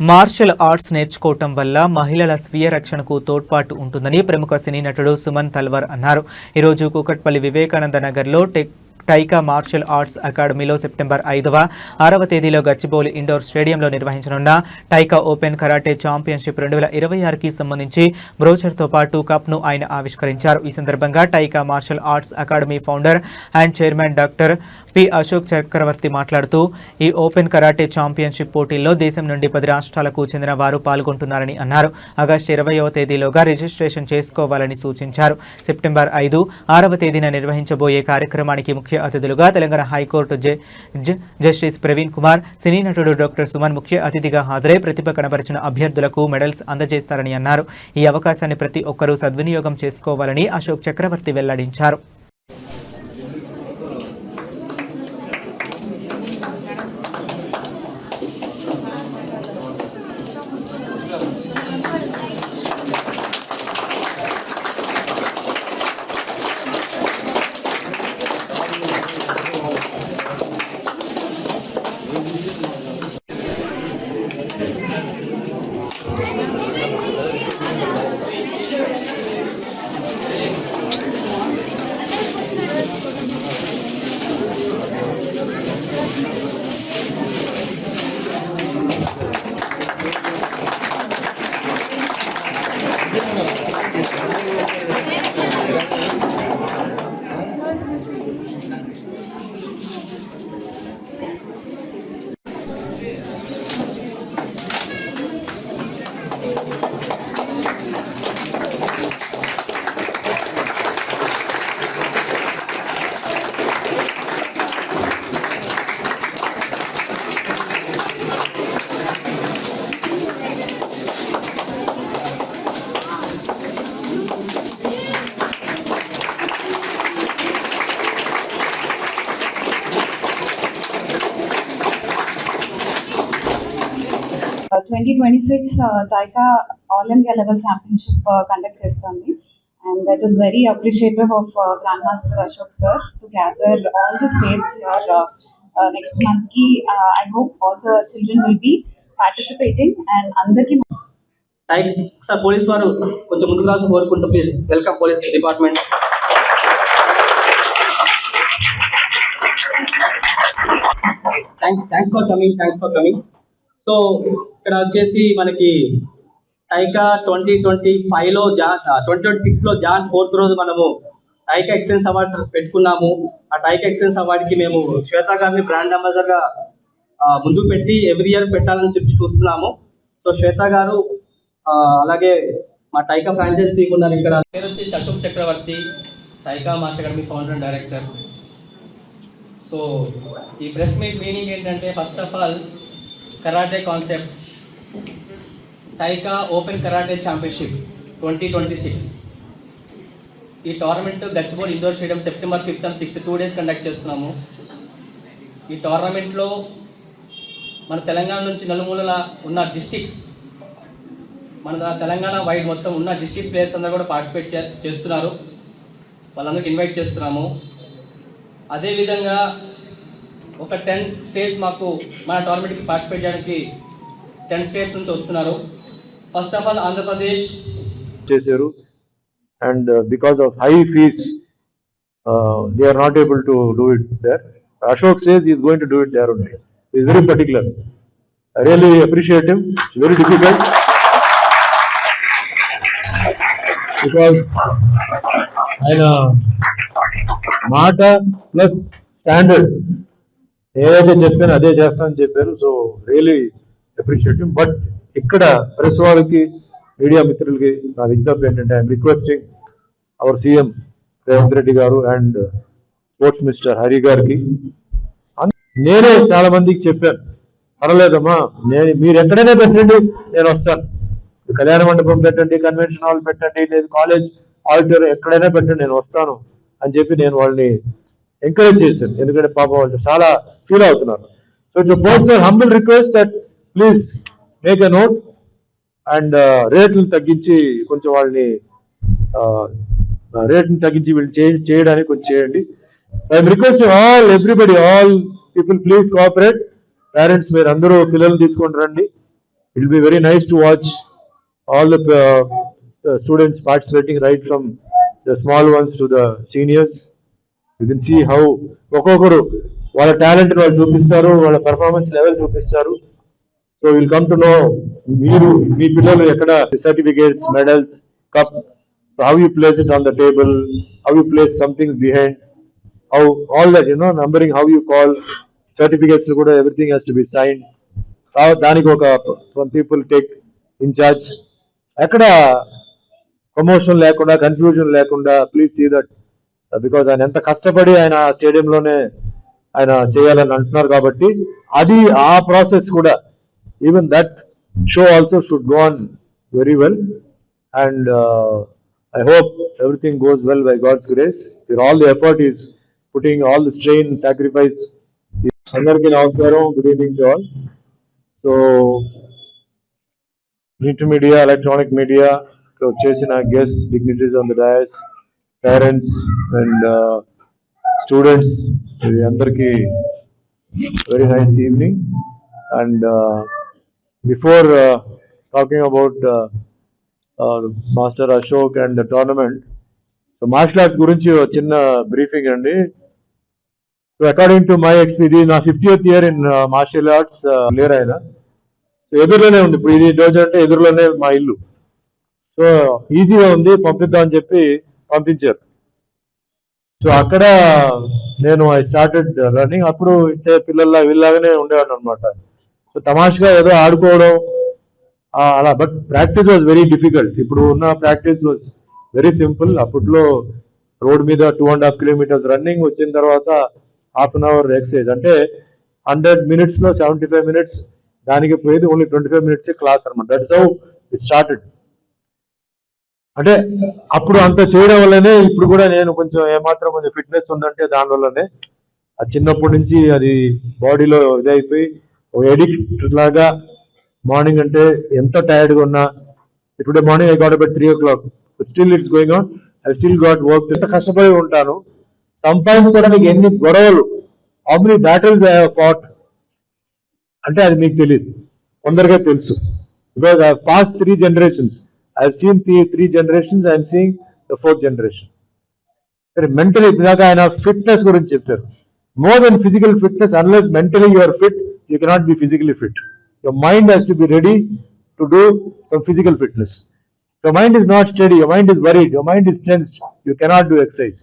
Martial arts నేర్చుకోవటం వల్ల మహిళల స్వీయ రక్షణకు తోడ్పాటు ఉంటుందని ప్రముఖ సినీ నటుడు సుమన్ తల్వార్ అన్నారు. ఈరోజు కూకట్పల్లి వివేకానంద నగర్లో టైకా మార్షల్ ఆర్ట్స్ అకాడమీలో సెప్టెంబర్ 5వ 6వ తేదీలో గచ్చిబౌలి ఇండోర్ స్టేడియంలో నిర్వహించనున్న టైకా ఓపెన్ కరాటే ఛాంపియన్షిప్ 2026కి సంబంధించి బ్రోచర్తో పాటు కప్ను ఆయన ఆవిష్కరించారు. ఈ సందర్భంగా Taika martial arts academy founder and chairman doctor P Ashok Chakravarthi మాట్లాడుతూ ఈ ఓపెన్ కరాటే ఛాంపియన్షిప్ పోటీల్లో దేశం నుండి 10 రాష్ట్రాలకు చెందిన వారు పాల్గొంటున్నారని అన్నారు. ఆగస్టు 20వ తేదీలోగా రిజిస్ట్రేషన్ చేసుకోవాలని సూచించారు. సెప్టెంబర్ 5, 6వ తేదీన నిర్వహించబోయే కార్యక్రమానికి ముఖ్య అతిథులుగా తెలంగాణ హైకోర్టు జస్టిస్ ప్రవీణ్ కుమార్, సినీ నటుడు డాక్టర్ సుమన్ ముఖ్య అతిథిగా హాజరై ప్రతిభ కనబరిచిన అభ్యర్థులకు మెడల్స్ అందజేస్తారని అన్నారు. ఈ అవకాశాన్ని ప్రతి ఒక్కరూ సద్వినియోగం చేసుకోవాలని అశోక్ చక్రవర్తి వెల్లడించారు. Uh, 2026 Taika All India Level Championship conduct చేస్తుంది, and that is very appreciative of Grandmaster Ashok sir to gather all the states here next month ki. I hope all the children will be participating and andarki sir police varu konచెం ముందుకు రాసు కోరుకుంటూ please welcome police department. Thanks for coming. So ఇక్కడ వచ్చేసి మనకి టైకా 2025లో 2026లో John 4th రోజు మనము టైకా excellence award పెట్టుకున్నాము. ఆ టైకా ఎక్సలెన్స్ అవార్డుకి మేము శ్వేతా గారిని బ్రాండ్ అంబాసిడర్గా ముందుకు పెట్టి ఎవ్రీ ఇయర్ పెట్టాలని చెప్పి చూస్తున్నాము. సో శ్వేతా గారు అలాగే మా టైకా ఫ్రాంచైజ్ టీమ్ ఉన్నారు. ఇక్కడ పేరు వచ్చేసి Ashok Chakravarthi, Taika martial academy founder and director. So ఈ ప్రెస్ మీట్ మీనింగ్ ఏంటంటే, first of all karate concept Taika open karate championship 2026 ఈ tournament Gachibowli indoor stadium September 5th and 6th 2 days conduct చేస్తున్నాము. ఈ టోర్నమెంట్లో మన తెలంగాణ నుంచి నలుమూలల ఉన్న డిస్ట్రిక్ట్స్, మన తెలంగాణ వైడ్ మొత్తం ఉన్న డిస్ట్రిక్ట్స్ ప్లేయర్స్ అందరూ కూడా పార్టిసిపేట్ చేస్తున్నారు. వాళ్ళందరికీ ఇన్వైట్ చేస్తున్నాము. అదేవిధంగా ఒక 10 స్టేట్స్ మాకు మన టోర్నమెంట్కి పార్టిసిపేట్ చేయడానికి 10 స్టేట్స్ నుంచి వస్తున్నారు. ఫస్ట్ ఆఫ్ ఆల్ ఆంధ్రప్రదేశ్ చేశారు, and because of high fees they are not able to do it there. Ashok says he is going to do it there only. He is very particular. I really appreciate him. It's very difficult because ఆయన మాట plus standard ఏదైతే చెప్పానో అదే చేస్తానని చెప్పారు. So really appreciate him. But ఇక్కడ press వాళ్ళకి, media మిత్రులకి నా విజ్ఞప్తి ఏంటంటే, I'm requesting our CM Revanth Reddy గారు అండ్ స్పోర్ట్స్ మినిస్టర్ హరి గారికి, నేనే చాలా మందికి చెప్పాను, పర్వాలేదమ్మా మీరు ఎక్కడైనా పెట్టండి, నేను వస్తాను. కళ్యాణ మండపం పెట్టండి, కన్వెన్షన్ హాల్ పెట్టండి, లేదు కాలేజ్ ఆడిటోరియం ఎక్కడైనా పెట్టండి, నేను వస్తాను అని చెప్పి నేను వాళ్ళని ఎంకరేజ్ చేశాను. ఎందుకంటే పాపం వాళ్ళు చాలా ఫీల్ అవుతున్నారు. So it's personal humble request that please make a note and రేట్లను తగ్గించి కొంచెం వాళ్ళని రేట్ని తగ్గించి వీళ్ళు చేయడానికి కొంచెం చేయండి. I'm requesting all people, please cooperate. Parents మీరు అందరూ పిల్లల్ని తీసుకొని రండి. It will be very nice to watch all the students participating, right from the small ones to the seniors. You can see how ఒక్కొక్కరు వాళ్ళ టాలెంట్ వాళ్ళు చూపిస్తారు, వాళ్ళ పెర్ఫార్మెన్స్ లెవెల్ చూపిస్తారు. So will come to know మీరు మీ పిల్లలు ఎక్కడ certificates, medals, cup, how you place it on the table, how you place something behind, how all that, numbering, how you call, certificates kuda, everything has to be signed. దానికి ఒక some people take in charge. ఎక్కడ promotion లేకుండా, confusion లేకుండా, please see that, because ఆయన ఎంత కష్టపడి ఆయన స్టేడియంలోనే ఆయన చేయాలని అంటున్నారు కాబట్టి అది ఆ ప్రాసెస్ కూడా, even that show also should go on very well. And I hope everything goes well by God's grace. All the effort is putting all the strain, sacrifice. Andarki namaskaram, good evening to all. So, print media, electronic media, so chesina guests, dignitaries on the dais, parents and students. Andarki very nice evening. And before talking about master Ashok and tournament, so martial arts గురించి చిన్న briefing అండి. So according to my ఇది నా 50th year in martial arts. Clear అయినా ఎదురులోనే ఉంది, ఇప్పుడు ఇది రోజు అంటే ఎదురులోనే మా ఇల్లు. సో ఈజీగా ఉంది, పంపిద్దామని చెప్పి పంపించారు. సో అక్కడ నేను ఐ స్టార్టెడ్ రన్నింగ్. అప్పుడు ఇంటే పిల్లల్లా వీళ్ళలాగానే ఉండేవాడు అనమాట. సో తమాషగా ఏదో ఆడుకోవడం అలా, but practice was very difficult. ఇప్పుడు ఉన్న ప్రాక్టీస్ వాజ్ వెరీ సింపుల్. అప్పట్లో రోడ్ మీద 2.5 kilometers రన్నింగ్, వచ్చిన తర్వాత ½ an hour ఎక్సర్సైజ్. అంటే 100 minutes లో 75 minutes దానికి పోయేది ఓన్లీ 25 minutes క్లాస్ అనమాట. That's how it started. అంటే అప్పుడు అంత చేయడం వల్లనే ఇప్పుడు కూడా నేను కొంచెం ఏమాత్రం కొంచెం ఫిట్నెస్ ఉందంటే దానివల్లనే. ఆ చిన్నప్పటి నుంచి అది బాడీలో ఇదైపోయి ఒక ఎడిక్ట్ లాగా. మార్నింగ్ అంటే ఎంత టైర్డ్గా ఉన్నా, today morning I got about 3 o'clock, still it's going on, I still got work. ఎంత కష్టపడి ఉంటాను, సంపాదించుకోవడానికి ఎన్ని గొడవలు, how many battles I have fought అంటే అది మీకు తెలియదు, కొందరిగా తెలుసు. Because I have passed 3 generations, I have seen 3 generations, I am seeing the 4th generation. సరే, మెంటలీ ఇలాగా ఆయన ఫిట్నెస్ గురించి చెప్పారు. More than physical fitness, unless mentally you are fit, you cannot be physically fit. Your mind has to be ready to do some physical fitness. Your mind is not steady, your mind is worried, your mind is tensed, you cannot do exercise.